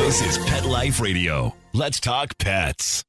This is Pet Life Radio. Let's talk pets.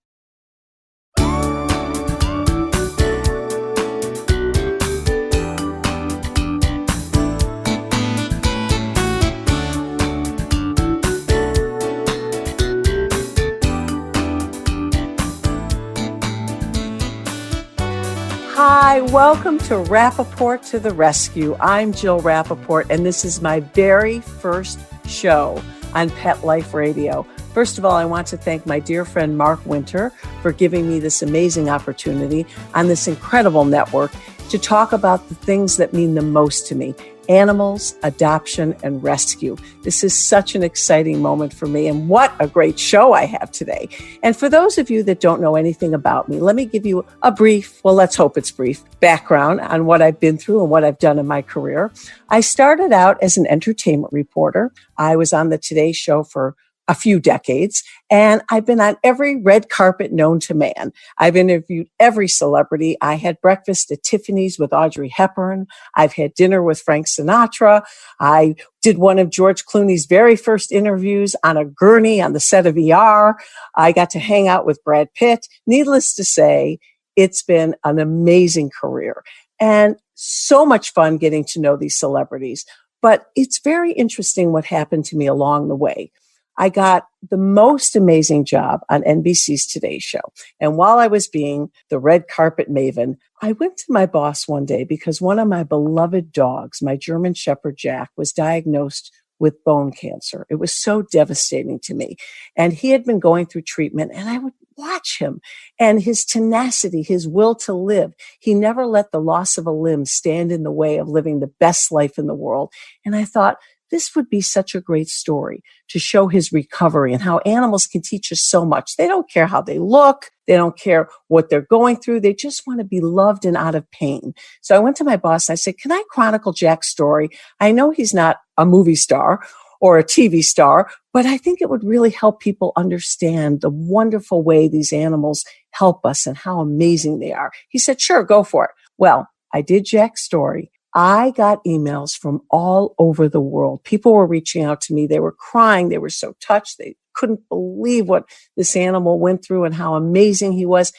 Hi, welcome to Rappaport to the Rescue. I'm Jill Rappaport, and this is my very first show on Pet Life Radio. First of all, I want to thank my dear friend Mark Winter for giving me this amazing opportunity on this incredible network to talk about the things that mean the most to me: animals, adoption, and rescue. This is such an exciting moment for me, and what a great show I have today. And for those of you that don't know anything about me, let me give you a brief, well, let's hope it's brief, background on what I've been through and what I've done in my career. I started out as an entertainment reporter. I was on the Today Show for a few decades, and I've been on every red carpet known to man. I've interviewed every celebrity. I had breakfast at Tiffany's with Audrey Hepburn. I've had dinner with Frank Sinatra. I did one of George Clooney's very first interviews on a gurney on the set of ER. I got to hang out with Brad Pitt. Needless to say, it's been an amazing career and so much fun getting to know these celebrities. But it's very interesting what happened to me along the way. I got the most amazing job on NBC's Today Show. And while I was being the red carpet maven, I went to my boss one day because one of my beloved dogs, my German Shepherd Jack, was diagnosed with bone cancer. It was so devastating to me. And he had been going through treatment, and I would watch him and his tenacity, his will to live. He never let the loss of a limb stand in the way of living the best life in the world. And I thought, this would be such a great story to show his recovery and how animals can teach us so much. They don't care how they look. They don't care what they're going through. They just want to be loved and out of pain. So I went to my boss and I said, can I chronicle Jack's story? I know he's not a movie star or a TV star, but I think it would really help people understand the wonderful way these animals help us and how amazing they are. He said, sure, go for it. Well, I did Jack's story. I got emails from all over the world. People were reaching out to me. They were crying. They were so touched. They couldn't believe what this animal went through and how amazing he was.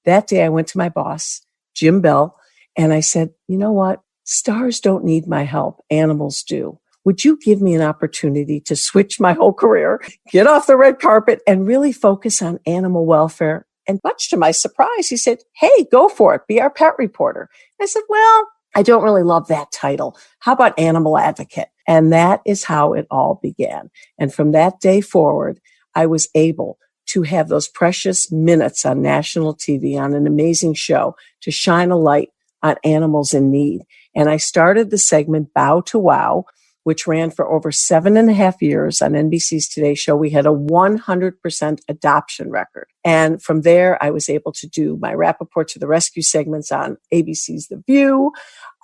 That day I went to my boss, Jim Bell, and I said, you know what? Stars don't need my help. Animals do. Would you give me an opportunity to switch my whole career, get off the red carpet, and really focus on animal welfare? And much to my surprise, he said, hey, go for it. Be our pet reporter. I said, well, I don't really love that title. How about animal advocate? And that is how it all began. And from that day forward, I was able to have those precious minutes on national TV on an amazing show to shine a light on animals in need. And I started the segment Bow to Wow, which ran for over 7.5 years on NBC's Today Show. We had a 100% adoption record. And from there, I was able to do my Rappaport to the Rescue segments on ABC's The View.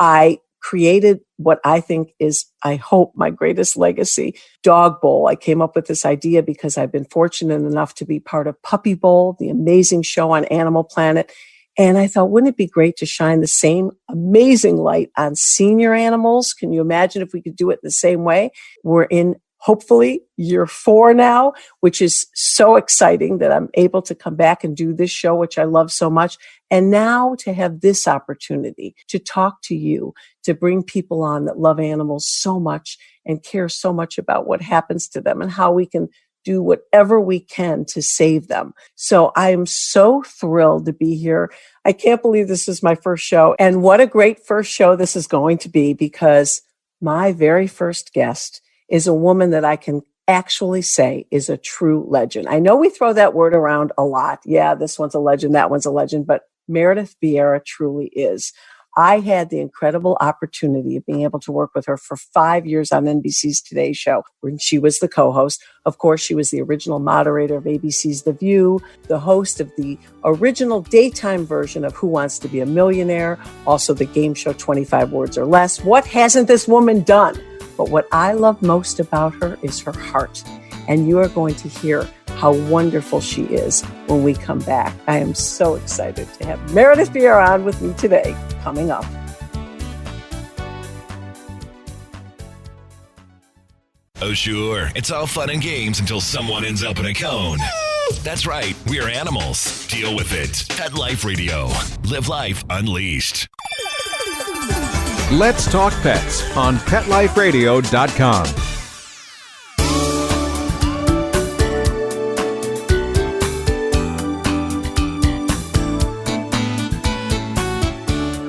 I created what I think is, I hope, my greatest legacy, Dog Bowl. I came up with this idea because I've been fortunate enough to be part of Puppy Bowl, the amazing show on Animal Planet. And I thought, wouldn't it be great to shine the same amazing light on senior animals? Can you imagine if we could do it the same way? We're in, hopefully, year 4 now, which is so exciting that I'm able to come back and do this show, which I love so much. And now to have this opportunity to talk to you, to bring people on that love animals so much and care so much about what happens to them and how we can do whatever we can to save them. So I am so thrilled to be here. I can't believe this is my first show. And what a great first show this is going to be, because my very first guest is a woman that I can actually say is a true legend. I know we throw that word around a lot. Yeah, this one's a legend, that one's a legend, but Meredith Vieira truly is. I had the incredible opportunity of being able to work with her for 5 years on NBC's Today Show, when she was the co-host. Of course, she was the original moderator of ABC's The View, the host of the original daytime version of Who Wants to Be a Millionaire, also the game show 25 Words or Less. What hasn't this woman done? But what I love most about her is her heart. And you are going to hear how wonderful she is when we come back. I am so excited to have Meredith Vieira on with me today, coming up. Oh, sure, it's all fun and games until someone ends up in a cone. That's right, we're animals. Deal with it. Pet Life Radio. Live life unleashed. Let's Talk Pets on PetLifeRadio.com.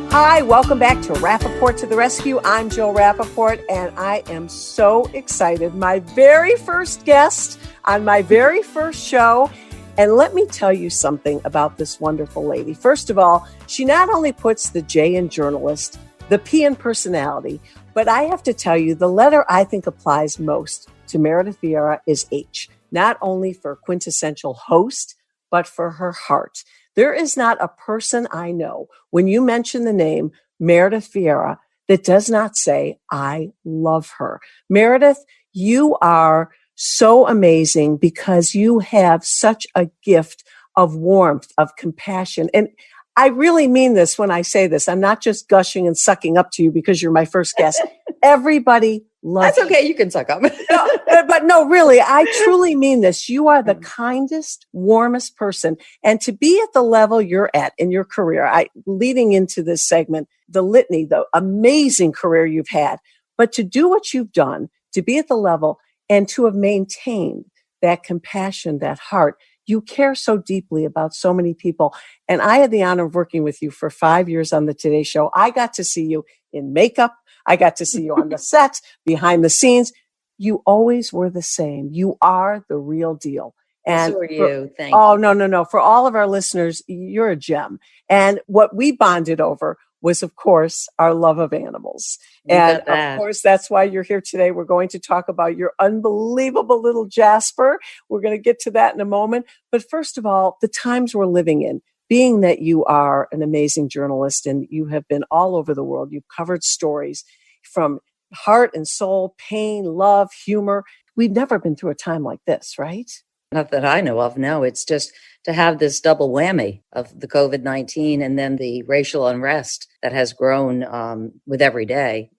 Hi, welcome back to Rappaport to the Rescue. I'm Jill Rappaport, and I am so excited. My very first guest on my very first show. And let me tell you something about this wonderful lady. First of all, she not only puts the J in journalist, the P in personality, but I have to tell you, the letter I think applies most to Meredith Vieira is H, not only for quintessential host, but for her heart. There is not a person I know, when you mention the name Meredith Vieira, that does not say, I love her. Meredith, you are so amazing because you have such a gift of warmth, of compassion. And I really mean this when I say this. I'm not just gushing and sucking up to you because you're my first guest. Everybody loves That's okay. You can suck up. but no, really, I truly mean this. You are the kindest, warmest person. And to be at the level you're at in your career, leading into this segment, the litany, the amazing career you've had, but to do what you've done, to be at the level and to have maintained that compassion, that heart, you care so deeply about so many people. And I had the honor of working with you for 5 years on the Today Show. I got to see you in makeup. I got to see you on the set, behind the scenes. You always were the same. You are the real deal. And so are you. Thank you. Oh, no. For all of our listeners, you're a gem. And what we bonded over was, of course, our love of animals. And of course, that's why you're here today. We're going to talk about your unbelievable little Jasper. We're going to get to that in a moment. But first of all, the times we're living in, being that you are an amazing journalist and you have been all over the world, you've covered stories from heart and soul, pain, love, humor. We've never been through a time like this, right? Not that I know of. No, it's just to have this double whammy of the COVID-19 and then the racial unrest that has grown with every day,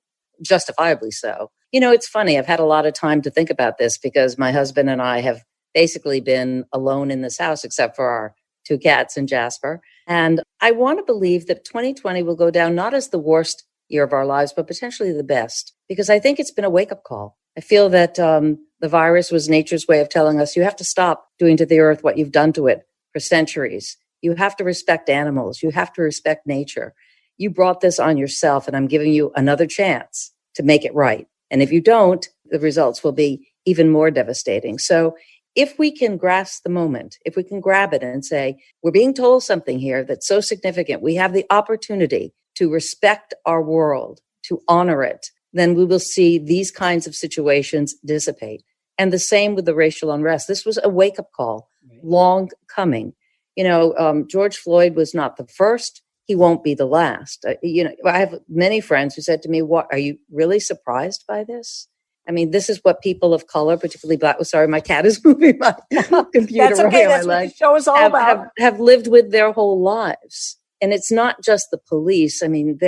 justifiably so. You know, it's funny. I've had a lot of time to think about this because my husband and I have basically been alone in this house except for our 2 cats and Jasper. And I want to believe that 2020 will go down not as the worst year of our lives, but potentially the best, because I think it's been a wake-up call. I feel that the virus was nature's way of telling us you have to stop doing to the earth what you've done to it for centuries. You have to respect animals. You have to respect nature. You brought this on yourself, and I'm giving you another chance to make it right. And if you don't, the results will be even more devastating. So if we can grasp the moment, if we can grab it and say, we're being told something here that's so significant, we have the opportunity to respect our world, to honor it, then we will see these kinds of situations dissipate. And the same with the racial unrest. This was a wake-up call, long coming. You know, George Floyd was not the first. He won't be the last. I have many friends who said to me, "What, are you really surprised by this? I mean, this is what people of color, particularly Black," sorry, my cat is moving my computer. That's okay. That's what the show is all about. Have lived with their whole lives. And it's not just the police. I mean,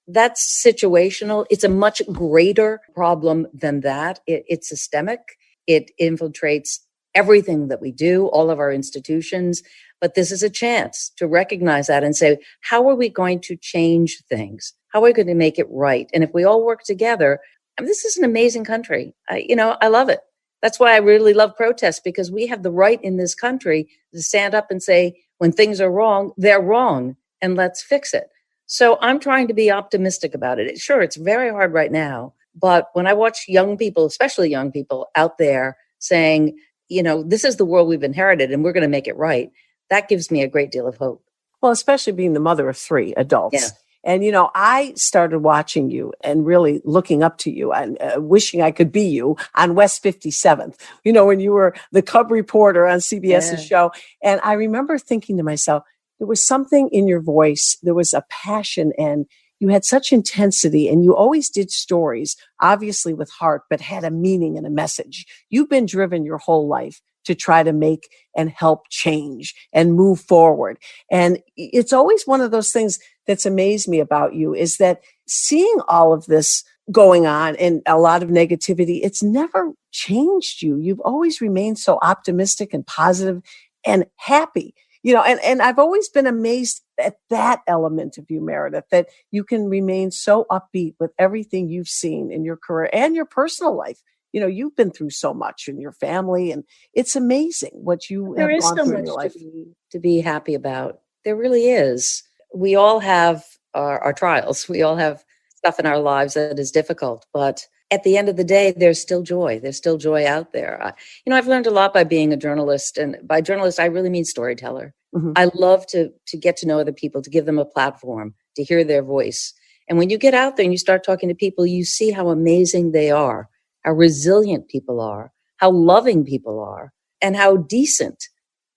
that's situational. It's a much greater problem than that. It's systemic. It infiltrates everything that we do, all of our institutions. But this is a chance to recognize that and say, how are we going to change things? How are we going to make it right? And if we all work together, I mean, this is an amazing country. I love it. That's why I really love protests, because we have the right in this country to stand up and say, when things are wrong, they're wrong, and let's fix it. So I'm trying to be optimistic about it. Sure, it's very hard right now. But when I watch young people, especially young people out there saying, this is the world we've inherited and we're going to make it right, that gives me a great deal of hope. Well, especially being the mother of 3 adults. Yeah. And, I started watching you and really looking up to you and wishing I could be you on West 57th, when you were the cub reporter on CBS's show. And I remember thinking to myself, there was something in your voice. There was a passion, and you had such intensity, and you always did stories, obviously with heart, but had a meaning and a message. You've been driven your whole life to try to make and help change and move forward. And it's always one of those things that's amazed me about you is that seeing all of this going on and a lot of negativity, it's never changed you. You've always remained so optimistic and positive and happy. And I've always been amazed at that element of you, Meredith, that you can remain so upbeat with everything you've seen in your career and your personal life. You've been through so much in your family, and it's amazing what you There have is gone so through in much your life. to be happy about. There really is. We all have our trials. We all have stuff in our lives that is difficult, but at the end of the day, there's still joy. There's still joy out there. I've learned a lot by being a journalist, and by journalist, I really mean storyteller. Mm-hmm. I love to get to know other people, to give them a platform, to hear their voice. And when you get out there and you start talking to people, you see how amazing they are, how resilient people are, how loving people are, and how decent.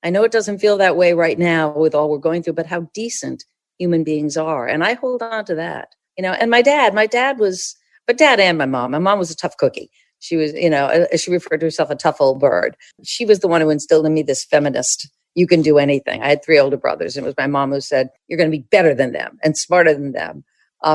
I know it doesn't feel that way right now with all we're going through, but how decent human beings are. And I hold on to that, and my dad was, but dad and my mom was a tough cookie. She was, she referred to herself a tough old bird. She was the one who instilled in me this feminist, you can do anything. I had 3 older brothers, and it was my mom who said, you're going to be better than them and smarter than them.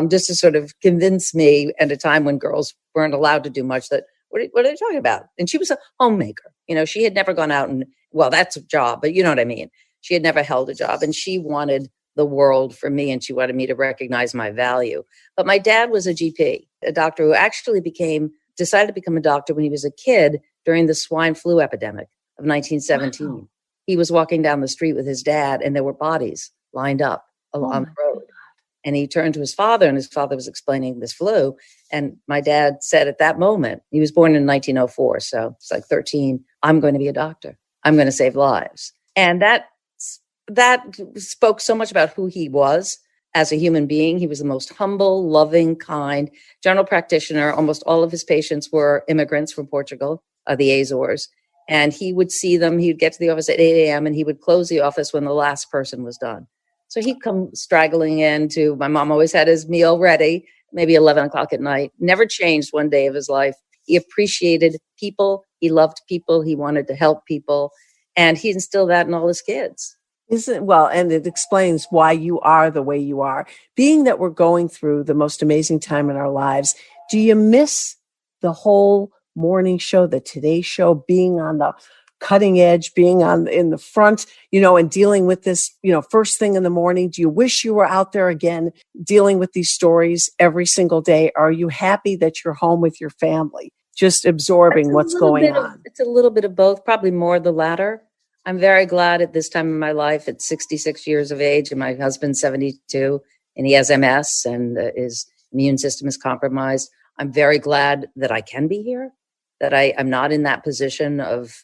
Just to sort of convince me at a time when girls weren't allowed to do much, that what are they talking about? And she was a homemaker. She had never gone out and, well, that's a job, but you know what I mean? She had never held a job, and she wanted the world for me, and she wanted me to recognize my value. But my dad was a GP, a doctor who actually decided to become a doctor when he was a kid during the swine flu epidemic of 1917. Wow. He was walking down the street with his dad, and there were bodies lined up on the road. And he turned to his father, and his father was explaining this flu. And my dad said at that moment, he was born in 1904, so it's like 13, I'm going to be a doctor. I'm going to save lives. And that spoke so much about who he was as a human being. He was the most humble, loving, kind general practitioner. Almost all of his patients were immigrants from Portugal, the Azores. And he would see them. He'd get to the office at 8 a.m. and he would close the office when the last person was done. So he'd come straggling into, my mom always had his meal ready, maybe 11 o'clock at night. Never changed one day of his life. He appreciated people. He loved people. He wanted to help people. And he instilled that in all his kids. And it explains why you are the way you are. Being that we're going through the most amazing time in our lives, do you miss the whole morning show, the Today Show, being on the cutting edge, being in the front, and dealing with this, first thing in the morning? Do you wish you were out there again, dealing with these stories every single day? Are you happy that you're home with your family, just absorbing what's going on? It's a little bit of both, probably more the latter. I'm very glad at this time in my life, at 66 years of age, and my husband's 72, and he has MS, and his immune system is compromised. I'm very glad that I can be here, that I'm not in that position of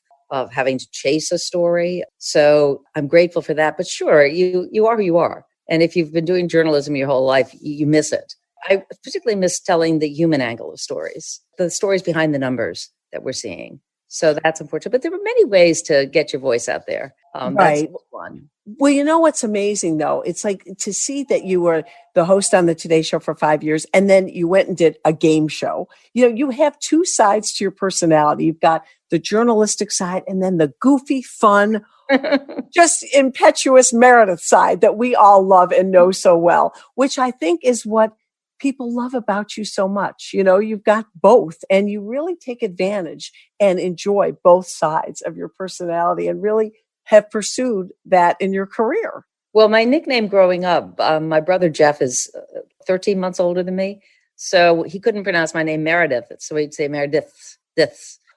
having to chase a story. So I'm grateful for that. But sure, you are who you are. And if you've been doing journalism your whole life, you miss it. I particularly miss telling the human angle of stories, the stories behind the numbers that we're seeing. So that's unfortunate. But there were many ways to get your voice out there. Right. That's one. Well, what's amazing, though? It's like to see that you were the host on the Today Show for 5 years, and then you went and did a game show. You have two sides to your personality. You've got the journalistic side and then the goofy, fun, just impetuous Meredith side that we all love and know so well, which I think is what people love about you so much. You've got both, and you really take advantage and enjoy both sides of your personality and really have pursued that in your career. Well, my nickname growing up, my brother Jeff is 13 months older than me. So he couldn't pronounce my name Meredith. So he'd say Meredith. And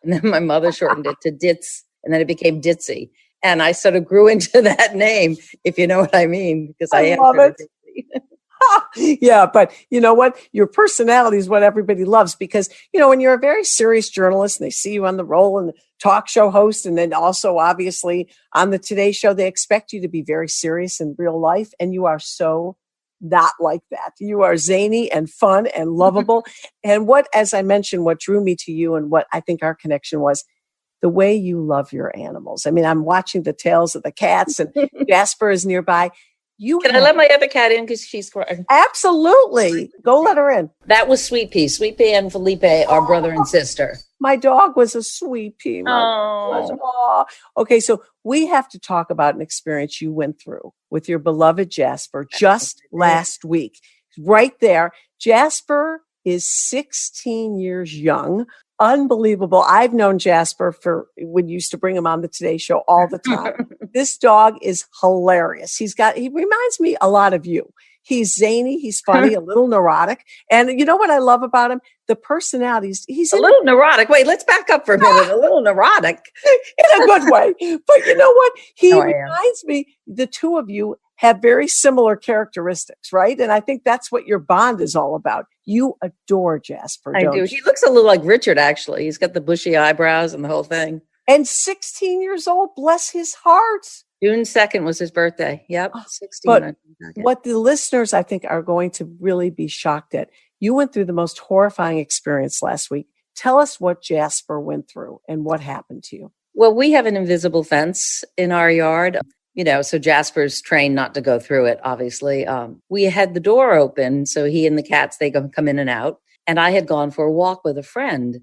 then my mother shortened it to Ditz, and then it became Ditzy. And I sort of grew into that name, if you know what I mean, because I love it. Yeah, but you know what? Your personality is what everybody loves, because, when you're a very serious journalist and they see you on the roll and the talk show host, and then also obviously on the Today Show, they expect you to be very serious in real life. And you are so not like that. You are zany and fun and lovable. And as I mentioned, what drew me to you and what I think our connection was, the way you love your animals. I mean, I'm watching the tails of the cats, and Jasper is nearby. Can I let my other cat in because she's crying? Absolutely. Go let her in. That was Sweet Pea. Sweet Pea and Felipe are brother and sister. My dog was a Sweet Pea. Oh. Okay, so we have to talk about an experience you went through with your beloved Jasper just last week. Right there. Jasper is 16 years young. unbelievable. I've known Jasper when you used to bring him on the Today Show all the time. This dog is hilarious. He reminds me a lot of you. He's zany. He's funny, a little neurotic. And you know what I love about him? The personalities. He's a little neurotic. Wait, let's back up for a minute. A little neurotic. In a good way. But you know what? He reminds me, the two of you have very similar characteristics, right? And I think that's what your bond is all about. You adore Jasper, don't you? He looks a little like Richard, actually. He's got the bushy eyebrows and the whole thing. And 16 years old, bless his heart. June 2nd was his birthday. Yep, 16. But what the listeners, I think, are going to really be shocked at, you went through the most horrifying experience last week. Tell us what Jasper went through and what happened to you. Well, we have an invisible fence in our yard, so Jasper's trained not to go through it, obviously. We had the door open, so he and the cats, they come in and out. And I had gone for a walk with a friend.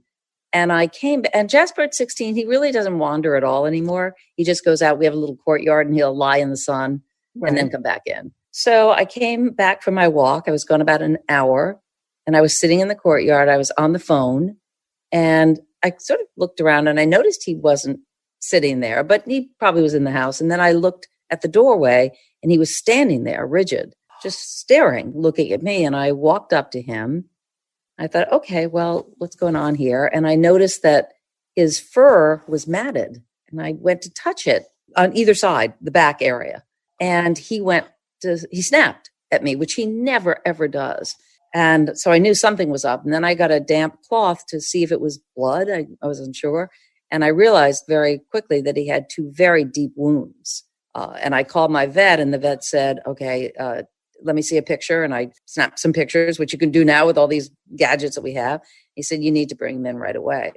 And I came, and Jasper at 16, he really doesn't wander at all anymore. He just goes out. We have a little courtyard and he'll lie in the sun and then come back in. So I came back from my walk. I was gone about an hour and I was sitting in the courtyard. I was on the phone and I sort of looked around and I noticed he wasn't sitting there, but he probably was in the house. And then I looked at the doorway and he was standing there rigid, just staring, looking at me. And I walked up to him. I thought, okay, well, what's going on here? And I noticed that his fur was matted and I went to touch it on either side, the back area. And he snapped at me, which he never, ever does. And so I knew something was up. And then I got a damp cloth to see if it was blood. I wasn't sure. And I realized very quickly that he had 2 very deep wounds. And I called my vet and the vet said, okay, let me see a picture. And I snapped some pictures, which you can do now with all these gadgets that we have. He said, you need to bring him in right away.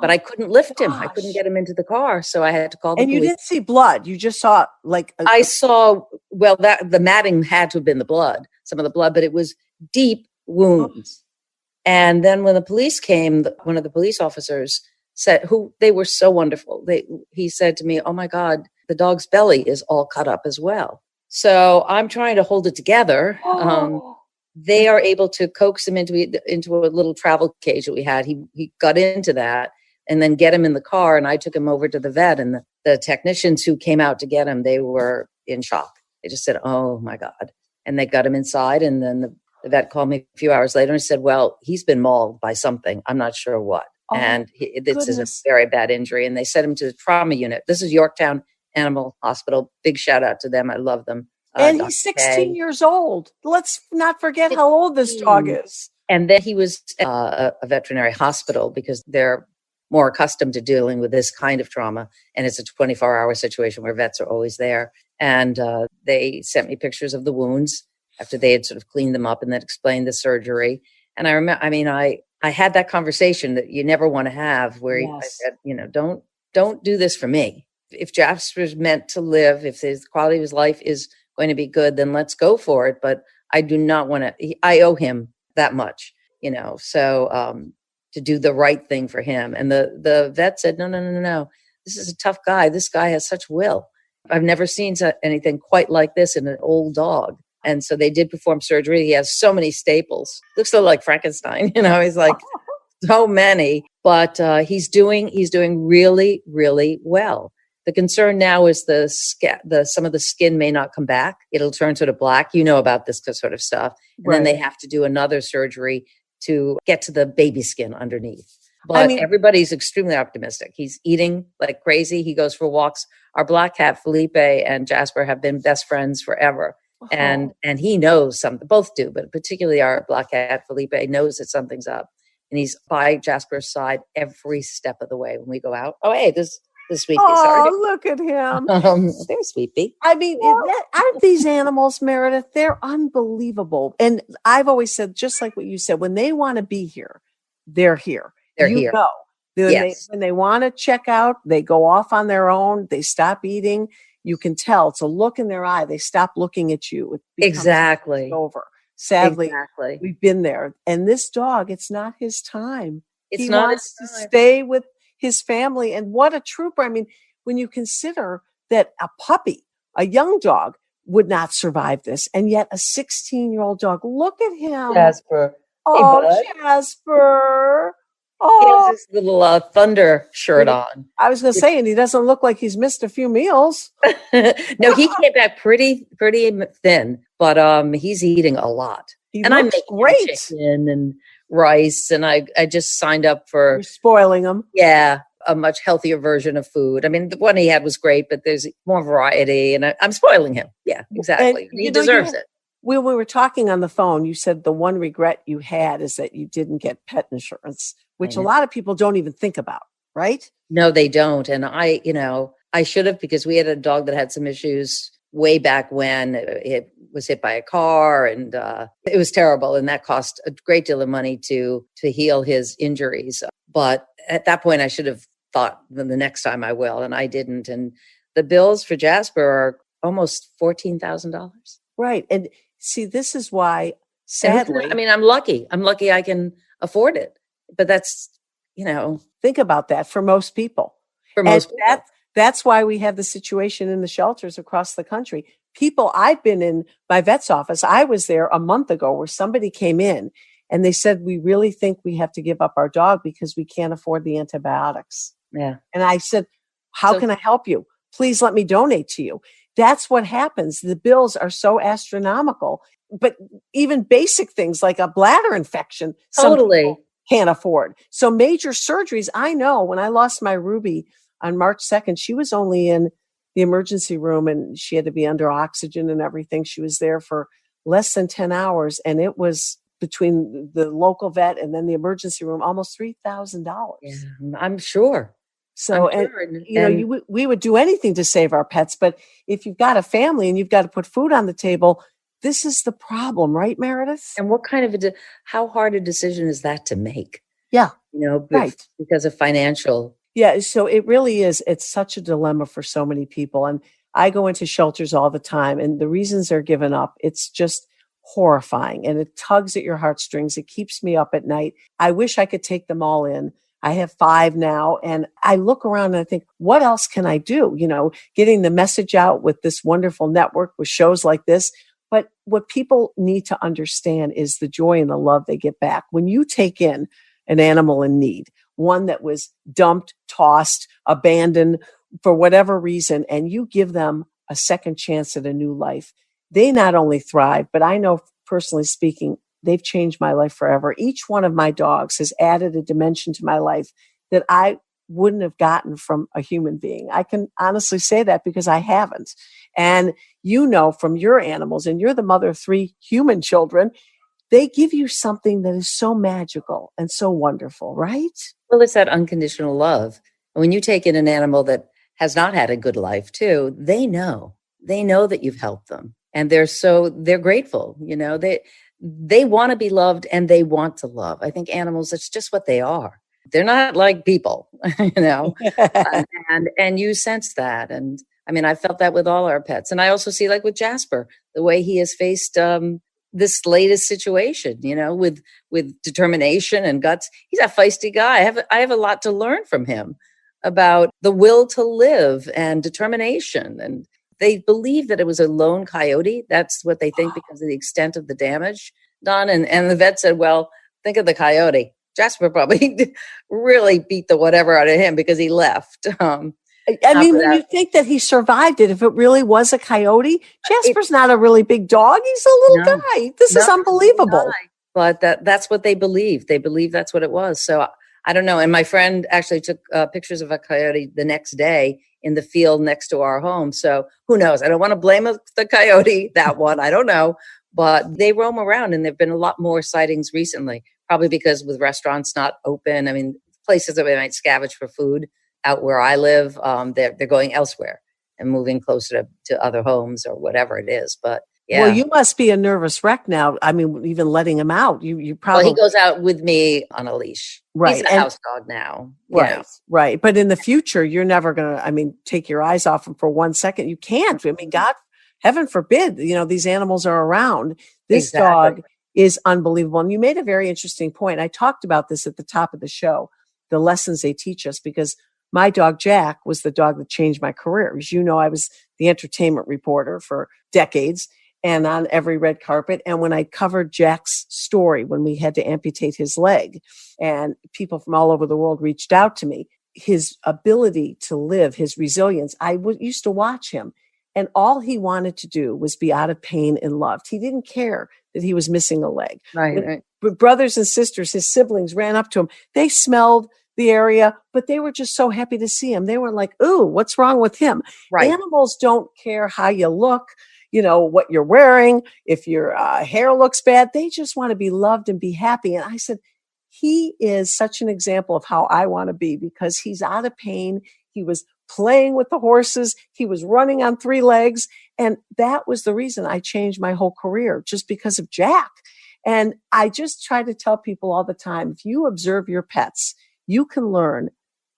But I couldn't lift him. I couldn't get him into the car. So I had to call the police. And you didn't see blood. You just saw I saw, the matting had to have been the blood, some of the blood, but it was deep wounds. And then when the police came, one of the police officers said, they were so wonderful. He said to me, oh my God, the dog's belly is all cut up as well. So I'm trying to hold it together. They are able to coax him into a little travel cage that we had. He got into that and then get him in the car. And I took him over to the vet and the technicians who came out to get him, they were in shock. They just said, oh my God. And they got him inside. And then the vet called me a few hours later and said, well, he's been mauled by something. I'm not sure what. And this is a very bad injury. And they sent him to the trauma unit. This is Yorktown Animal Hospital. Big shout out to them. I love them. And he's 16 years old. Let's not forget how old this dog is. And then he was a veterinary hospital because they're more accustomed to dealing with this kind of trauma. And it's a 24-hour situation where vets are always there. And they sent me pictures of the wounds after they had sort of cleaned them up and then explained the surgery. And I remember, I had that conversation that you never want to have where I said, don't do this for me. If Jasper's meant to live, if his quality of his life is going to be good, then let's go for it. But I do not want to, I owe him that much, so to do the right thing for him. And the vet said, no. This is a tough guy. This guy has such will. I've never seen anything quite like this in an old dog. And so they did perform surgery. He has so many staples. Looks a little like Frankenstein. He's like so many, but he's doing really, really well. The concern now is some of the skin may not come back. It'll turn sort of black. You know about this sort of stuff. And then they have to do another surgery to get to the baby skin underneath. But everybody's extremely optimistic. He's eating like crazy. He goes for walks. Our black cat, Felipe, and Jasper have been best friends forever. And he knows something, both do, but particularly our black cat, Felipe, knows that something's up. And he's by Jasper's side every step of the way when we go out. Oh, hey, this Sweepy, sorry. Oh, look at him. There's Sweepy. Aren't these animals, Meredith, they're unbelievable. And I've always said, just like what you said, when they want to be here, they're here. They're here. When they want to check out, they go off on their own. They stop eating. You can tell. It's a look in their eye. They stop looking at you. Exactly. Over. Sadly, we've been there. And this dog, it's not his time. He wants to stay with his family. And what a trooper. When you consider that a puppy, a young dog, would not survive this. And yet a 16-year-old dog, look at him. Jasper. Oh, hey, Jasper. He has Oh, this little thunder shirt on. I was going to say, and he doesn't look like he's missed a few meals. No, he came back pretty thin, but he's eating a lot. He And I'm looks making him great. chicken and rice, and I just signed up for You're spoiling him. a much healthier version of food. I mean, the one he had was great, but there's more variety, and I'm spoiling him. Yeah, exactly. And, He deserves it. When we were talking on the phone, you said the one regret you had is that you didn't get pet insurance, which a lot of people don't even think about, right? No, they don't. And I should have, because we had a dog that had some issues way back when it was hit by a car, and it was terrible. And that cost a great deal of money to heal his injuries. But at that point, I should have thought, the next time I will, and I didn't. And the bills for Jasper are almost $14,000. Right. And see, this is why, sadly, I mean, I'm lucky. I can afford it. But that's, think about that for most people. for most people. That's why we have the situation in the shelters across the country. People, I've been in my vet's office. I was there a month ago where somebody came in and they said, we really think we have to give up our dog because we can't afford the antibiotics. Yeah. And I said, how can I help you? Please let me donate to you. That's what happens. The bills are so astronomical, but even basic things like a bladder infection, some Totally. people can't afford. So major surgeries, I know when I lost my Ruby on March 2nd, she was only in the emergency room and she had to be under oxygen and everything. She was there for less than 10 hours. And it was between the local vet and then the emergency room, almost $3,000. Yeah, I'm sure. So, I'm sure. we would do anything to save our pets. But if you've got a family and you've got to put food on the table, this is the problem, right, Meredith? And what kind of how hard a decision is that to make? Yeah. Right. Because of financial. Yeah. So it really is. It's such a dilemma for so many people. And I go into shelters all the time and the reasons they're given up, it's just horrifying and it tugs at your heartstrings. It keeps me up at night. I wish I could take them all in. I have 5 now and I look around and I think, what else can I do? Getting the message out with this wonderful network with shows like this. But what people need to understand is the joy and the love they get back. When you take in an animal in need, one that was dumped, tossed, abandoned for whatever reason, and you give them a second chance at a new life, they not only thrive, but I know personally speaking, they've changed my life forever. Each one of my dogs has added a dimension to my life that I wouldn't have gotten from a human being. I can honestly say that because I haven't. And from your animals, and you're the mother of 3 human children, they give you something that is so magical and so wonderful, right? Well, it's that unconditional love. And when you take in an animal that has not had a good life too, they know that you've helped them. And they're grateful. They want to be loved and they want to love. I think animals, it's just what they are. They're not like people, and you sense that. And I mean, I felt that with all our pets. And I also see, like with Jasper, the way he has faced this latest situation, with determination and guts. He's a feisty guy. I have a lot to learn from him about the will to live and determination. And they believe that it was a lone coyote. That's what they think because of the extent of the damage done. And the vet said, well, think of the coyote. Jasper probably really beat the whatever out of him because he left. When you think that he survived it, if it really was a coyote, Jasper's not a really big dog. He's a little guy. This is unbelievable. But that's what they believe. They believe that's what it was. So I don't know. And my friend actually took pictures of a coyote the next day in the field next to our home. So who knows? I don't want to blame the coyote, that one. I don't know. But they roam around and there have been a lot more sightings recently, probably because with restaurants not open, I mean, places that they might scavenge for food out where I live, they're going elsewhere and moving closer to other homes or whatever it is. But yeah. Well, you must be a nervous wreck now. I mean, even letting him out, you probably. Well, he goes out with me on a leash. Right. He's a house dog now. Right. Right. But in the future, you're never going to, take your eyes off him for 1 second. You can't. God, heaven forbid, these animals are around. This dog is unbelievable. And you made a very interesting point. I talked about this at the top of the show, the lessons they teach us, because my dog, Jack, was the dog that changed my career. As you know, I was the entertainment reporter for decades. and on every red carpet. And when I covered Jack's story, when we had to amputate his leg, and people from all over the world reached out to me, his ability to live, his resilience, used to watch him. And all he wanted to do was be out of pain and loved. He didn't care that he was missing a leg. Right. But brothers and sisters, his siblings, ran up to him. They smelled the area, but they were just so happy to see him. They were like, ooh, what's wrong with him? Right. Animals don't care how you look, what you're wearing, if your hair looks bad. They just want to be loved and be happy. And I said, he is such an example of how I want to be, because he's out of pain. He was playing with the horses. He was running on 3 legs. And that was the reason I changed my whole career, just because of Jack. And I just try to tell people all the time, if you observe your pets, you can learn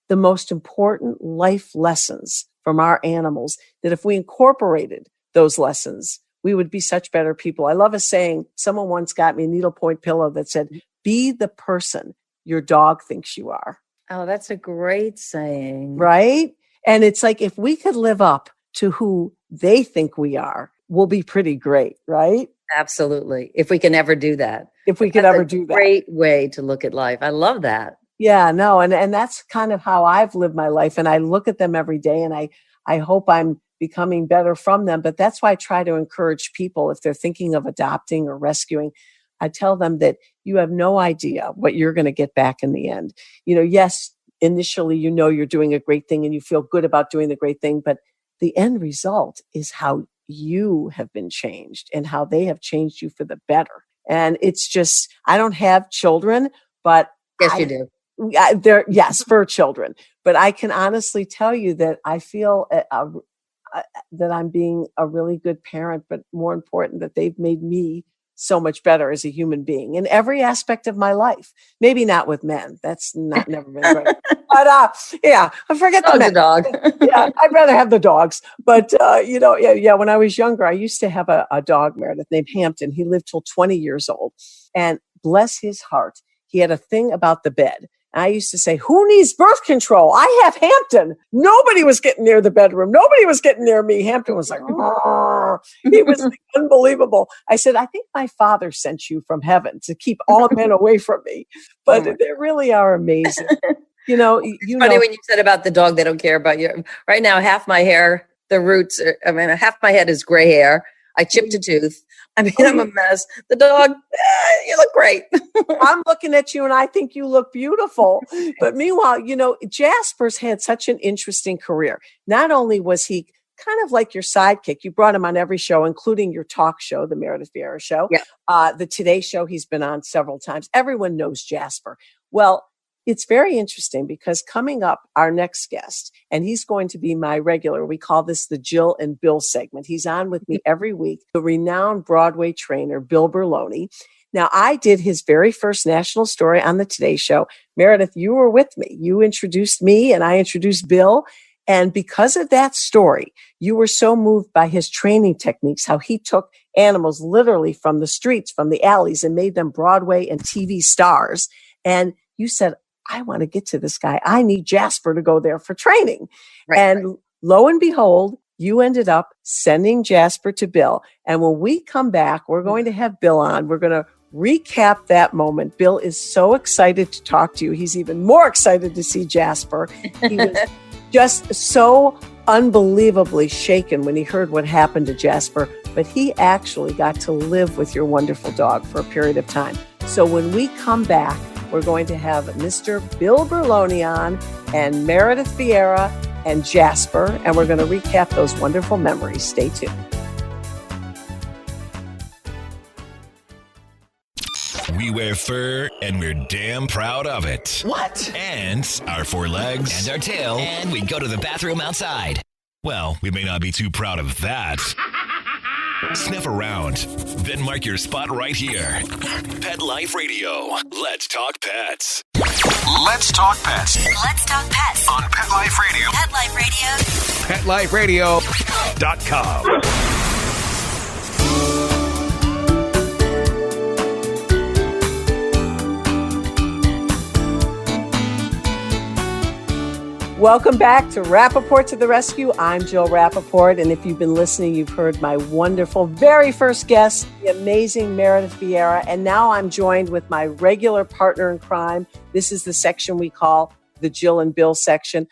the most important life lessons from our animals, that if we incorporated those lessons, we would be such better people. I love a saying. Someone once got me a needlepoint pillow that said, be the person your dog thinks you are. Oh, that's a great saying. Right? And it's like, if we could live up to who they think we are, we'll be pretty great, right? Absolutely. If we can ever do that. If we could ever do that. Great way to look at life. I love that. Yeah, no. And that's kind of how I've lived my life. And I look at them every day, and I hope I'm becoming better from them. But that's why I try to encourage people, if they're thinking of adopting or rescuing, I tell them that you have no idea what you're going to get back in the end. Yes, initially, you're doing a great thing and you feel good about doing the great thing, but the end result is how you have been changed and how they have changed you for the better. And it's just, I don't have children, but yes, you do. Yes, for children. But I can honestly tell you that I feel that I'm being a really good parent, but more important, that they've made me so much better as a human being in every aspect of my life. Maybe not with men. That's never been great. But yeah, I forget the men. Dog. Yeah, I'd rather have the dogs. But when I was younger, I used to have a dog, Meredith, named Hampton. He lived till 20 years old, and bless his heart, he had a thing about the bed. I used to say, who needs birth control? I have Hampton. Nobody was getting near the bedroom. Nobody was getting near me. Hampton was like, he was unbelievable. I said, I think my father sent you from heaven to keep all men away from me. But they really are amazing. It's funny when you said about the dog, they don't care about you. Right now, half my hair, half my head is gray hair. I chipped a tooth. I'm a mess. The dog, you look great. I'm looking at you and I think you look beautiful. But meanwhile, Jasper's had such an interesting career. Not only was he kind of like your sidekick, you brought him on every show, including your talk show, the Meredith Vieira show, the Today Show he's been on several times. Everyone knows Jasper. Well, it's very interesting because coming up, our next guest, and he's going to be my regular, we call this the Jill and Bill segment. He's on with me every week, the renowned Broadway trainer, Bill Berloni. Now, I did his very first national story on the Today Show. Meredith, you were with me. You introduced me and I introduced Bill. And because of that story, you were so moved by his training techniques, how he took animals literally from the streets, from the alleys, and made them Broadway and TV stars. And you said, I want to get to this guy. I need Jasper to go there for training. And lo and behold, you ended up sending Jasper to Bill. And when we come back, we're going to have Bill on. We're going to recap that moment. Bill is so excited to talk to you. He's even more excited to see Jasper. He was just so unbelievably shaken when he heard what happened to Jasper. But he actually got to live with your wonderful dog for a period of time. So when we come back, we're going to have Mr. Bill Berloni on and Meredith Vieira and Jasper, and we're going to recap those wonderful memories. Stay tuned. We wear fur, and we're damn proud of it. What? And our 4 legs, and our tail, and we go to the bathroom outside. Well, we may not be too proud of that. Sniff around, then mark your spot right here. Pet Life Radio. Let's talk pets. Let's talk pets Let's talk pets on Pet Life Radio. Pet Life Radio. PetLifeRadio.com. Welcome back to Rappaport to the Rescue. I'm Jill Rappaport, and if you've been listening, you've heard my wonderful very first guest, the amazing Meredith Vieira, and now I'm joined with my regular partner in crime. This is the section we call the Jill and Bill section.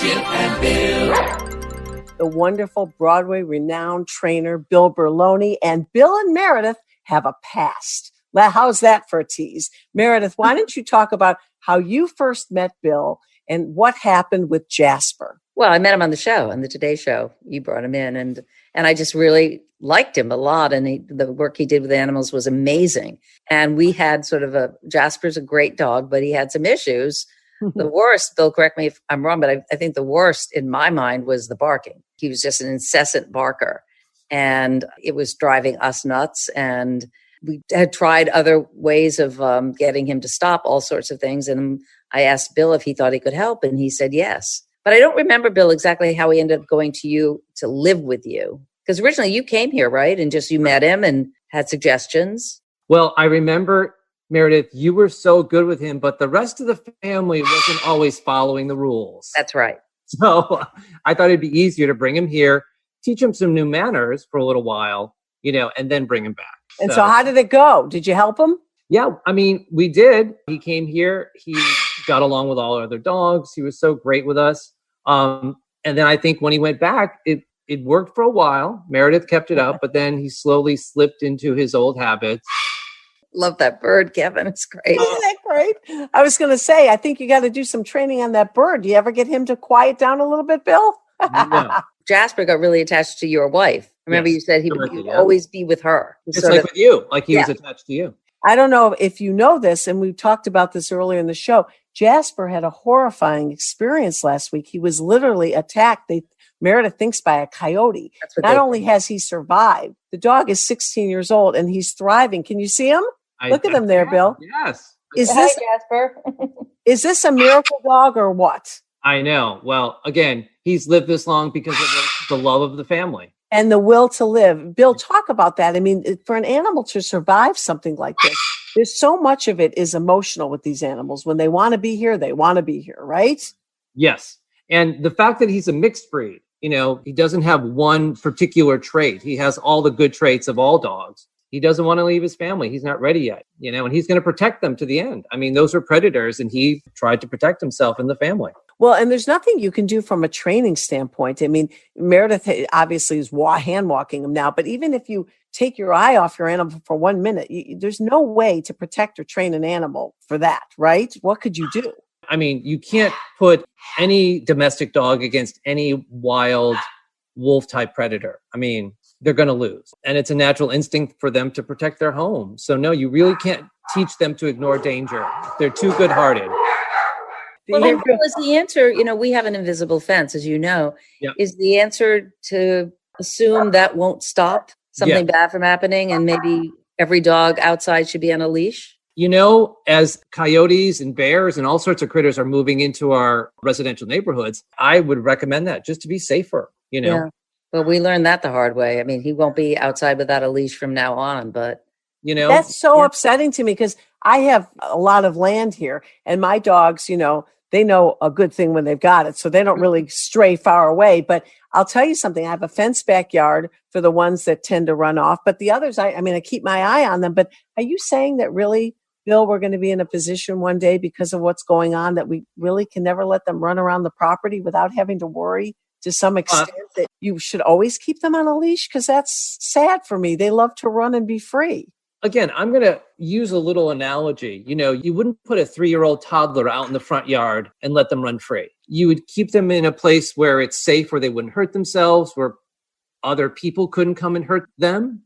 Jill and Bill. The wonderful Broadway renowned trainer, Bill Berloni, and Bill and Meredith have a past. How's that for a tease? Meredith, why don't you talk about how you first met Bill and what happened with Jasper? Well, I met him on the show, on the Today Show. You brought him in, and I just really liked him a lot. And the work he did with animals was amazing. And we had sort of Jasper's a great dog, but he had some issues. The worst, Bill, correct me if I'm wrong, but I think the worst in my mind was the barking. He was just an incessant barker, and it was driving us nuts. And we had tried other ways of getting him to stop all sorts of things. And I asked Bill if he thought he could help, and he said yes. But I don't remember, Bill, exactly how he ended up going to you to live with you. Because originally you came here, right? And just you met him and had suggestions. Well, I remember, Meredith, you were so good with him, but the rest of the family wasn't always following the rules. That's right. So I thought it'd be easier to bring him here, teach him some new manners for a little while, and then bring him back. And so how did it go? Did you help him? Yeah, I mean, we did. He came here. He got along with all other dogs. He was so great with us. And then I think when he went back, it worked for a while. Meredith kept it up, but then he slowly slipped into his old habits. Love that bird, Kevin. It's great. Isn't that great? I was going to say, I think you got to do some training on that bird. Do you ever get him to quiet down a little bit, Bill? No. Jasper got really attached to your wife. Remember, you said he would always be with her. Just like with you, like he was attached to you. I don't know if you know this, and we talked about this earlier in the show. Jasper had a horrifying experience last week. He was literally attacked. Meredith thinks by a coyote. Not only has he survived, the dog is 16 years old and he's thriving. Can you see him? Look at him there, Bill. Yes. Hi, Jasper. Is this a miracle dog or what? I know. Well, again, he's lived this long because of the love of the family. And the will to live. Bill, talk about that. I mean, for an animal to survive something like this, there's so much of it is emotional with these animals. When they want to be here, they want to be here, right? Yes. And the fact that he's a mixed breed, he doesn't have one particular trait. He has all the good traits of all dogs. He doesn't want to leave his family. He's not ready yet, and he's going to protect them to the end. I mean, those are predators, and he tried to protect himself and the family. Well, and there's nothing you can do from a training standpoint. I mean, Meredith obviously is hand walking him now, but even if you take your eye off your animal for 1 minute, there's no way to protect or train an animal for that, right? What could you do? I mean, you can't put any domestic dog against any wild wolf type predator. I mean, they're going to lose. And it's a natural instinct for them to protect their home. So no, you really can't teach them to ignore danger. They're too good-hearted. Well, then, is the answer, we have an invisible fence, as you know. Yep. Is the answer to assume that won't stop something bad from happening and maybe every dog outside should be on a leash? As coyotes and bears and all sorts of critters are moving into our residential neighborhoods, I would recommend that just to be safer, Yeah. Well, we learned that the hard way. I mean, he won't be outside without a leash from now on, but... That's so upsetting to me because I have a lot of land here and my dogs, they know a good thing when they've got it. So they don't really stray far away. But I'll tell you something. I have a fenced backyard for the ones that tend to run off. But the others, I keep my eye on them. But are you saying that really, Bill, we're going to be in a position one day because of what's going on that we really can never let them run around the property without having to worry to some extent that you should always keep them on a leash? Because that's sad for me. They love to run and be free. Again, I'm going to use a little analogy. You wouldn't put a 3-year-old toddler out in the front yard and let them run free. You would keep them in a place where it's safe, where they wouldn't hurt themselves, where other people couldn't come and hurt them,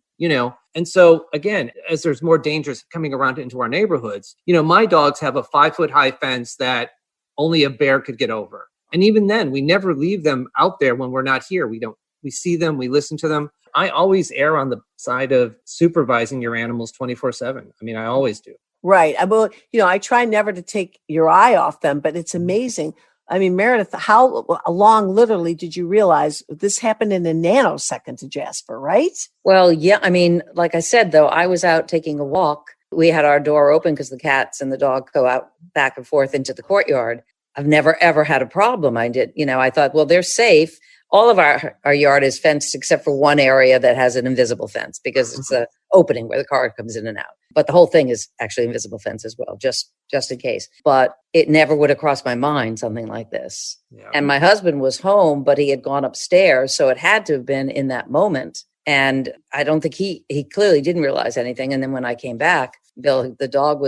And so, again, as there's more dangers coming around into our neighborhoods, my dogs have a 5-foot-high fence that only a bear could get over. And even then, we never leave them out there when we're not here. We see them, we listen to them. I always err on the side of supervising your animals 24/7. I mean, I always do. Right. I try never to take your eye off them, but it's amazing. I mean, Meredith, how long literally did you realize this happened in a nanosecond to Jasper, right? Well, yeah. I mean, like I said, though, I was out taking a walk. We had our door open because the cats and the dog go out back and forth into the courtyard. I've never, ever had a problem. I thought, well, they're safe. All of our yard is fenced except for one area that has an invisible fence because it's an opening where the car comes in and out. But the whole thing is actually invisible fence as well, just in case. But it never would have crossed my mind, something like this. Yeah. And my husband was home, but he had gone upstairs. So it had to have been in that moment. And I don't think he clearly didn't realize anything. And then when I came back, Bill, the dog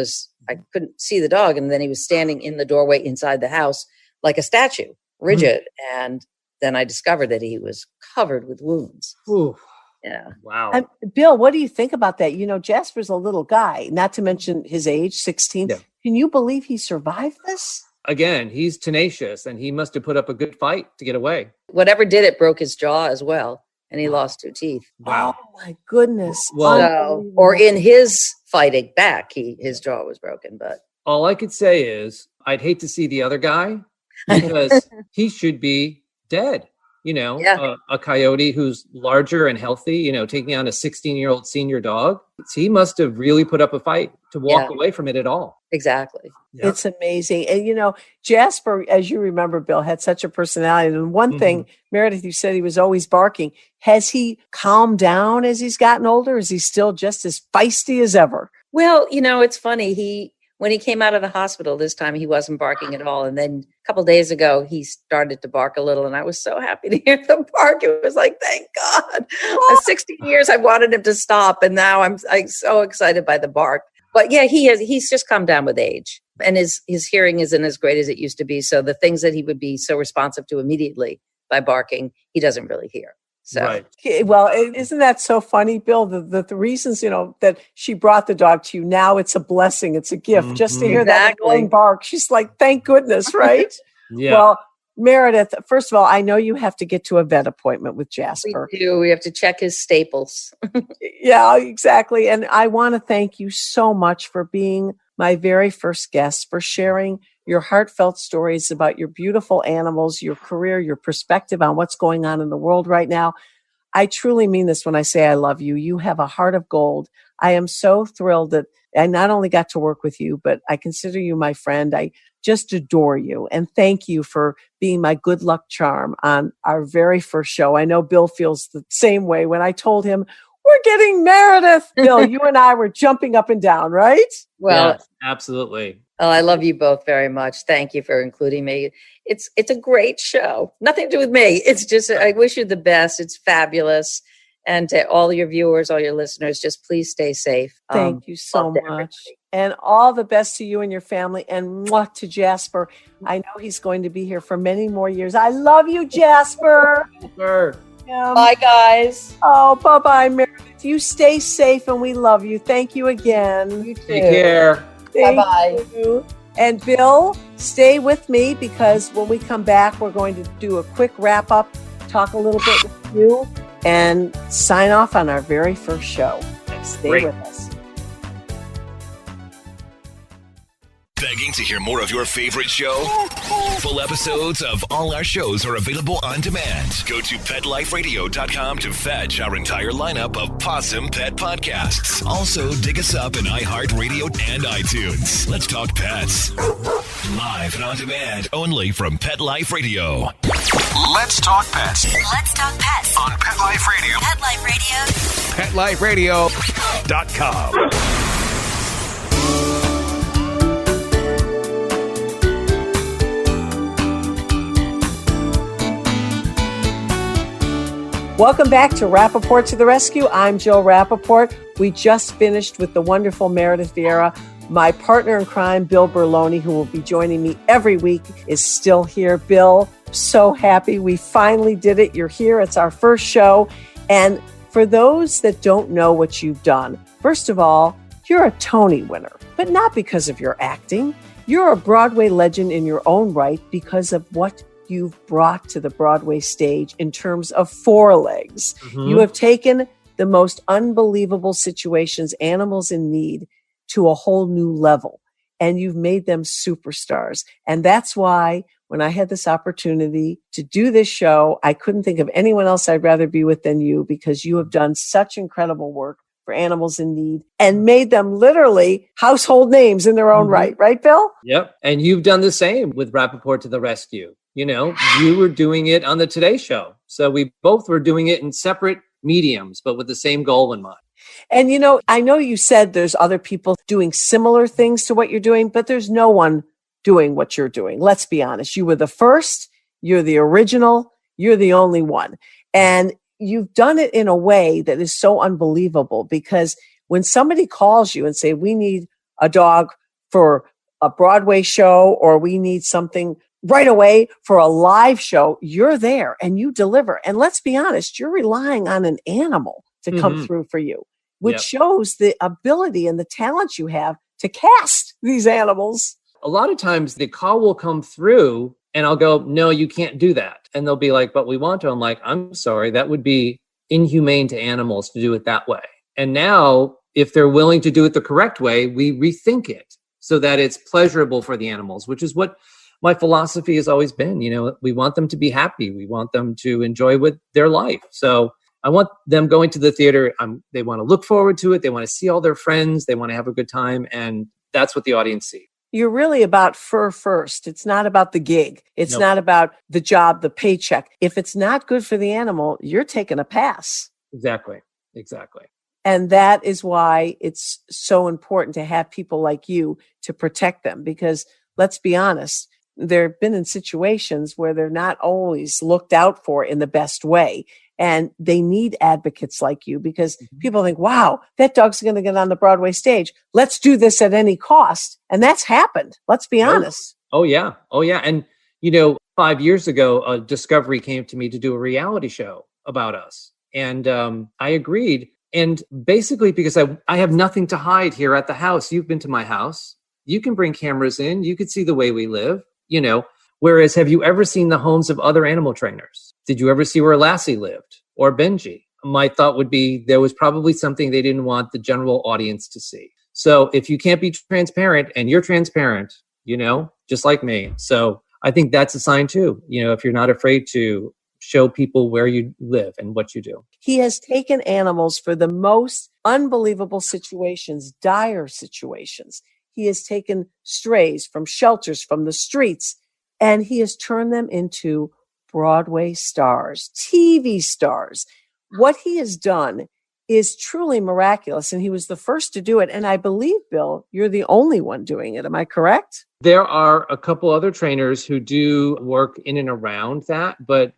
I couldn't see the dog. And then he was standing in the doorway inside the house like a statue, rigid. And then I discovered that he was covered with wounds. Ooh. Yeah. Wow. Bill, what do you think about that? Jasper's a little guy, not to mention his age, 16. Yeah. Can you believe he survived this? Again, he's tenacious and he must have put up a good fight to get away. Whatever did it broke his jaw as well. And he lost 2 teeth. Wow. Oh my goodness. Well, or in his fighting back, his jaw was broken, but. All I could say is I'd hate to see the other guy because he should be dead. A coyote who's larger and healthy, taking on a 16-year-old senior dog. He must have really put up a fight to walk away from it at all. Exactly. Yep. It's amazing. And, Jasper, as you remember, Bill, had such a personality. And one thing, Meredith, you said he was always barking. Has he calmed down as he's gotten older? Is he still just as feisty as ever? Well, it's funny. When he came out of the hospital this time, he wasn't barking at all. And then a couple of days ago, he started to bark a little. And I was so happy to hear them bark. It was like, thank God. 16 years, I wanted him to stop. And now I'm so excited by the bark. But yeah, he's just come down with age. And his hearing isn't as great as it used to be. So the things that he would be so responsive to immediately by barking, he doesn't really hear. So. Right. Well, isn't that so funny, Bill? The reasons, that she brought the dog to you, now it's a blessing. It's a gift just to hear that annoying bark. She's like, thank goodness, right? Yeah. Well, Meredith, first of all, I know you have to get to a vet appointment with Jasper. We do. We have to check his staples. Yeah, exactly. And I want to thank you so much for being my very first guest, for sharing your heartfelt stories about your beautiful animals, your career, your perspective on what's going on in the world right now. I truly mean this when I say I love you. You have a heart of gold. I am so thrilled that I not only got to work with you, but I consider you my friend. I just adore you. And thank you for being my good luck charm on our very first show. I know Bill feels the same way. When I told him, we're getting Meredith, Bill, you and I were jumping up and down, right? Well, yes, absolutely. Oh, I love you both very much. Thank you for including me. It's a great show. Nothing to do with me. It's just, I wish you the best. It's fabulous. And to all your viewers, all your listeners, just please stay safe. Thank you so much. And all the best to you and your family. And mwah, to Jasper. I know he's going to be here for many more years. I love you, Jasper. Bye, guys. Oh, bye-bye, Meredith. You stay safe and we love you. Thank you again. You too. Take care. Bye-bye. And Bill, stay with me because when we come back, we're going to do a quick wrap-up, talk a little bit with you, and sign off on our very first show. Stay with us. Begging to hear more of your favorite show? Full episodes of all our shows are available on demand. Go to PetLifeRadio.com to fetch our entire lineup of Possum Pet podcasts. Also, dig us up in iHeartRadio and iTunes. Let's talk pets. Live and on demand, only from Pet Life Radio. Let's talk pets Let's talk pets on Pet Life Radio. Pet Life Radio. PetLifeRadio.com. Welcome back to Rappaport to the Rescue. I'm Jill Rappaport. We just finished with the wonderful Meredith Vieira. My partner in crime, Bill Berloni, who will be joining me every week, is still here. Bill, so happy. We finally did it. You're here. It's our first show. And for those that don't know what you've done, first of all, you're a Tony winner, but not because of your acting. You're a Broadway legend in your own right because of what you've brought to the Broadway stage in terms of forelegs. You have taken the most unbelievable situations, animals in need, to a whole new level, and you've made them superstars. And that's why when I had this opportunity to do this show, I couldn't think of anyone else I'd rather be with than you, because you have done such incredible work for animals in need and made them literally household names in their own right. Right, Bill? Yep. And you've done the same with Rappaport to the Rescue. You know, you were doing it on the Today Show. So we both were doing it in separate mediums, but with the same goal in mind. And, I know you said there's other people doing similar things to what you're doing, but there's no one doing what you're doing. Let's be honest. You were the first, you're the original, you're the only one. And you've done it in a way that is so unbelievable, because when somebody calls you and say, we need a dog for a Broadway show, or we need something right away for a live show, you're there and you deliver. And let's be honest, you're relying on an animal to come through for you, which shows the ability and the talent you have to cast these animals. A lot of times the call will come through and I'll go, no, you can't do that. And they'll be like, but we want to. I'm like, I'm sorry, that would be inhumane to animals to do it that way. And now, if they're willing to do it the correct way, we rethink it so that it's pleasurable for the animals, which is what my philosophy has always been. We want them to be happy. We want them to enjoy with their life. So I want them going to the theater. They want to look forward to it. They want to see all their friends. They want to have a good time. And that's what the audience sees. You're really about fur first. It's not about the gig. It's not about the job, the paycheck. If it's not good for the animal, you're taking a pass. Exactly. And that is why it's so important to have people like you to protect them. Because let's be honest, they've been in situations where they're not always looked out for in the best way. And they need advocates like you, because people think, wow, that dog's going to get on the Broadway stage. Let's do this at any cost. And that's happened. Let's be honest. Oh, yeah. And, 5 years ago, Discovery came to me to do a reality show about us. And I agreed. And basically, because I have nothing to hide here at the house. You've been to my house. You can bring cameras in. You could see the way we live, Whereas, have you ever seen the homes of other animal trainers? Did you ever see where Lassie lived or Benji? My thought would be there was probably something they didn't want the general audience to see. So if you can't be transparent, and you're transparent, just like me. So I think that's a sign too, if you're not afraid to show people where you live and what you do. He has taken animals for the most unbelievable situations, dire situations. He has taken strays from shelters, from the streets, and he has turned them into Broadway stars, TV stars. What he has done is truly miraculous, and he was the first to do it. And I believe, Bill, you're the only one doing it. Am I correct? There are a couple other trainers who do work in and around that. But,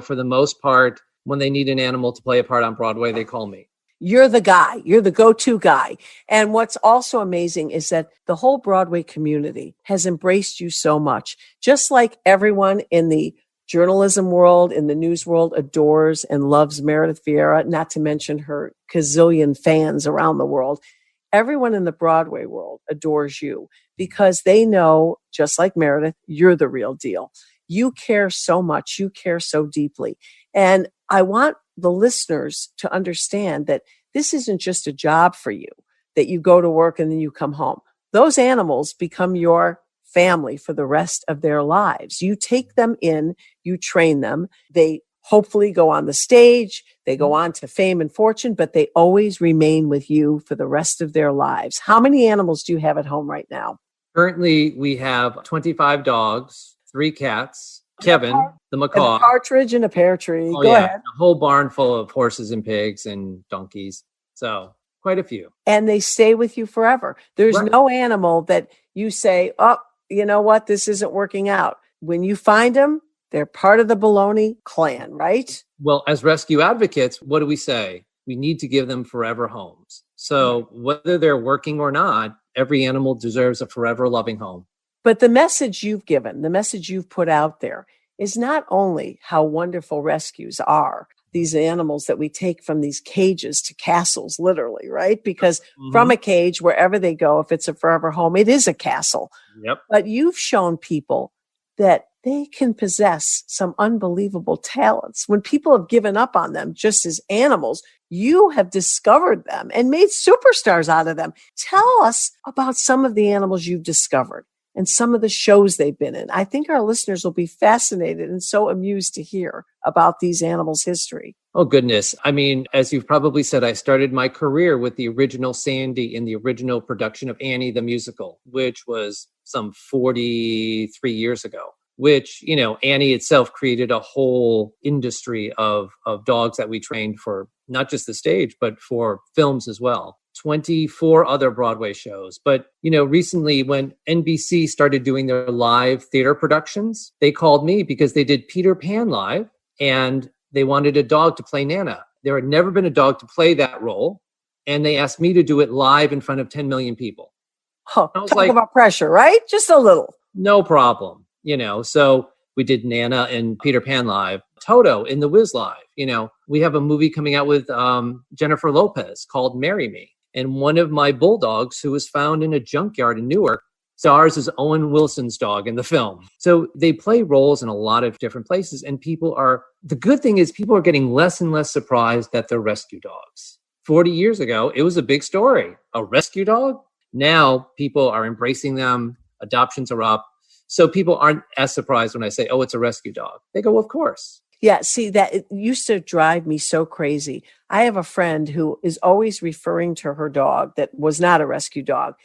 for the most part, when they need an animal to play a part on Broadway, they call me. You're the guy. You're the go-to guy. And what's also amazing is that the whole Broadway community has embraced you so much. Just like everyone in the journalism world, in the news world, adores and loves Meredith Vieira, not to mention her gazillion fans around the world. Everyone in the Broadway world adores you because they know, just like Meredith, you're the real deal. You care so much. You care so deeply. And I want the listeners to understand that this isn't just a job for you, that you go to work and then you come home. Those animals become your family for the rest of their lives. You take them in, you train them. They hopefully go on the stage, they go on to fame and fortune, but they always remain with you for the rest of their lives. How many animals do you have at home right now? Currently, we have 25 dogs, 3 cats, Kevin, the macaw, a partridge and a pear tree. Go ahead. A whole barn full of horses and pigs and donkeys. So quite a few. And they stay with you forever. There's no animal that you say, oh, you know what? This isn't working out. When you find them, they're part of the Berloni clan, right? Well, as rescue advocates, what do we say? We need to give them forever homes. So whether they're working or not, every animal deserves a forever loving home. But the message you've given, the message you've put out there is not only how wonderful rescues are, these animals that we take from these cages to castles, literally, right? Because from a cage, wherever they go, if it's a forever home, it is a castle. Yep. But you've shown people that they can possess some unbelievable talents. When people have given up on them just as animals, you have discovered them and made superstars out of them. Tell us about some of the animals you've discovered and some of the shows they've been in. I think our listeners will be fascinated and so amused to hear about these animals' history. Oh, goodness. I mean, as you've probably said, I started my career with the original Sandy in the original production of Annie the Musical, which was some 43 years ago, which, Annie itself created a whole industry of dogs that we trained for not just the stage, but for films as well. 24 other Broadway shows. But, recently when NBC started doing their live theater productions, they called me because they did Peter Pan live and they wanted a dog to play Nana. There had never been a dog to play that role. And they asked me to do it live in front of 10 million people. Talk about pressure, right? Just a little. No problem. So we did Nana and Peter Pan live, Toto in The Wiz live. We have a movie coming out with Jennifer Lopez called Marry Me. And one of my bulldogs who was found in a junkyard in Newark stars as Owen Wilson's dog in the film. So they play roles in a lot of different places. And the good thing is people are getting less and less surprised that they're rescue dogs. 40 years ago, it was a big story. A rescue dog? Now people are embracing them. Adoptions are up. So people aren't as surprised when I say, oh, it's a rescue dog. They go, of course. Yeah, see, that it used to drive me so crazy. I have a friend who is always referring to her dog that was not a rescue dog,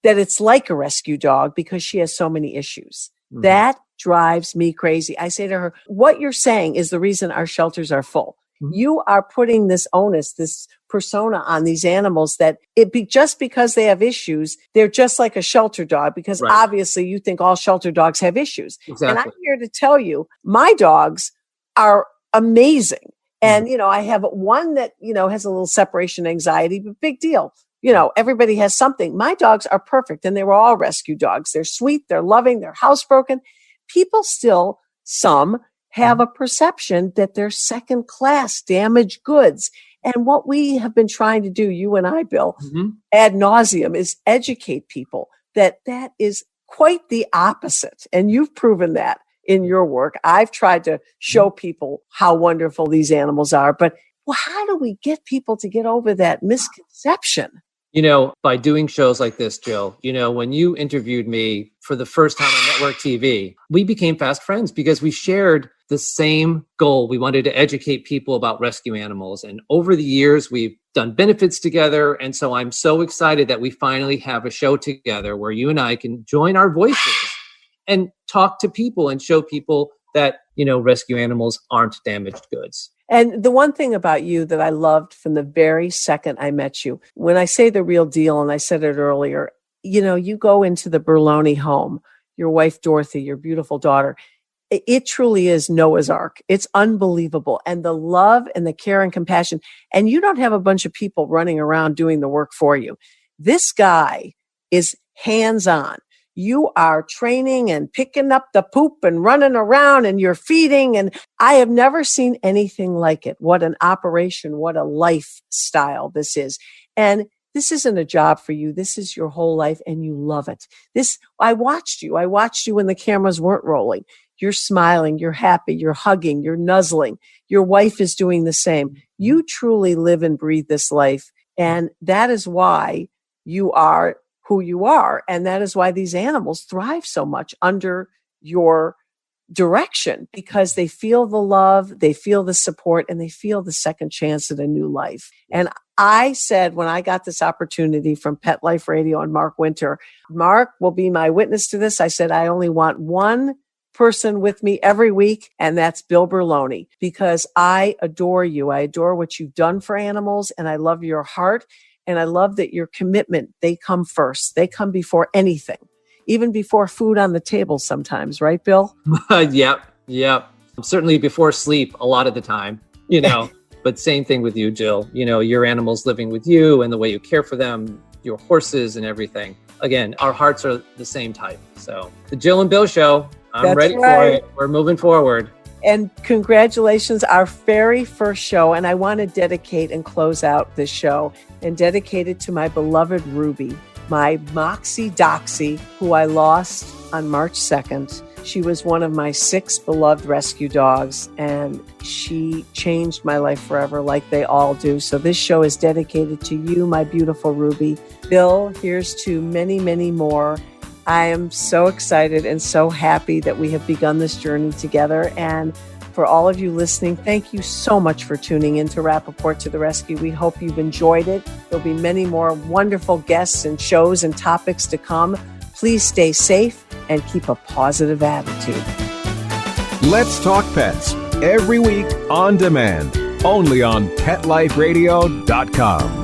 that it's like a rescue dog because she has so many issues. Mm-hmm. That drives me crazy. I say to her, what you're saying is the reason our shelters are full. Mm-hmm. You are putting this onus, this persona on these animals that just because they have issues, they're just like a shelter dog because obviously you think all shelter dogs have issues. Exactly. And I'm here to tell you, my dogs are amazing. And, I have one that, has a little separation anxiety, but big deal. Everybody has something. My dogs are perfect. And they were all rescue dogs. They're sweet. They're loving. They're housebroken. People still, some have a perception that they're second class damaged goods. And what we have been trying to do, you and I, Bill, ad nauseum, is educate people that is quite the opposite. And you've proven that in your work. I've tried to show people how wonderful these animals are, but how do we get people to get over that misconception? By doing shows like this, Jill, when you interviewed me for the first time on network TV, we became fast friends because we shared the same goal. We wanted to educate people about rescue animals. And over the years, we've done benefits together. And so I'm so excited that we finally have a show together where you and I can join our voices and talk to people and show people that, rescue animals aren't damaged goods. And the one thing about you that I loved from the very second I met you, when I say the real deal, and I said it earlier, you go into the Berloni home, your wife, Dorothy, your beautiful daughter. It truly is Noah's Ark. It's unbelievable. And the love and the care and compassion. And you don't have a bunch of people running around doing the work for you. This guy is hands-on. You are training and picking up the poop and running around and you're feeding. And I have never seen anything like it. What an operation, what a lifestyle this is. And this isn't a job for you. This is your whole life and you love it. I watched you when the cameras weren't rolling. You're smiling, you're happy, you're hugging, you're nuzzling. Your wife is doing the same. You truly live and breathe this life. And that is why you are who you are. And that is why these animals thrive so much under your direction, because they feel the love, they feel the support, and they feel the second chance at a new life. And I said, when I got this opportunity from Pet Life Radio and Mark Winter, Mark will be my witness to this. I said, I only want one person with me every week, and that's Bill Berloni, because I adore you. I adore what you've done for animals, and I love your heart. And I love that your commitment, they come first. They come before anything, even before food on the table sometimes, right, Bill? Yep. Certainly before sleep a lot of the time, but same thing with you, Jill. Your animals living with you and the way you care for them, your horses and everything. Again, our hearts are the same type. So the Jill and Bill Show, I'm ready for it. We're moving forward. And congratulations, our very first show. And I want to dedicate and close out this show and dedicate it to my beloved Ruby, my Moxie Doxie, who I lost on March 2nd. She was one of my 6 beloved rescue dogs, and she changed my life forever like they all do. So this show is dedicated to you, my beautiful Ruby. Bill, here's to many, many more. I am so excited and so happy that we have begun this journey together. And For all of you listening, thank you so much for tuning in to Rappaport to the Rescue. We hope you've enjoyed it. There'll be many more wonderful guests and shows and topics to come. Please stay safe and keep a positive attitude. Let's Talk Pets, every week on demand, only on PetLifeRadio.com.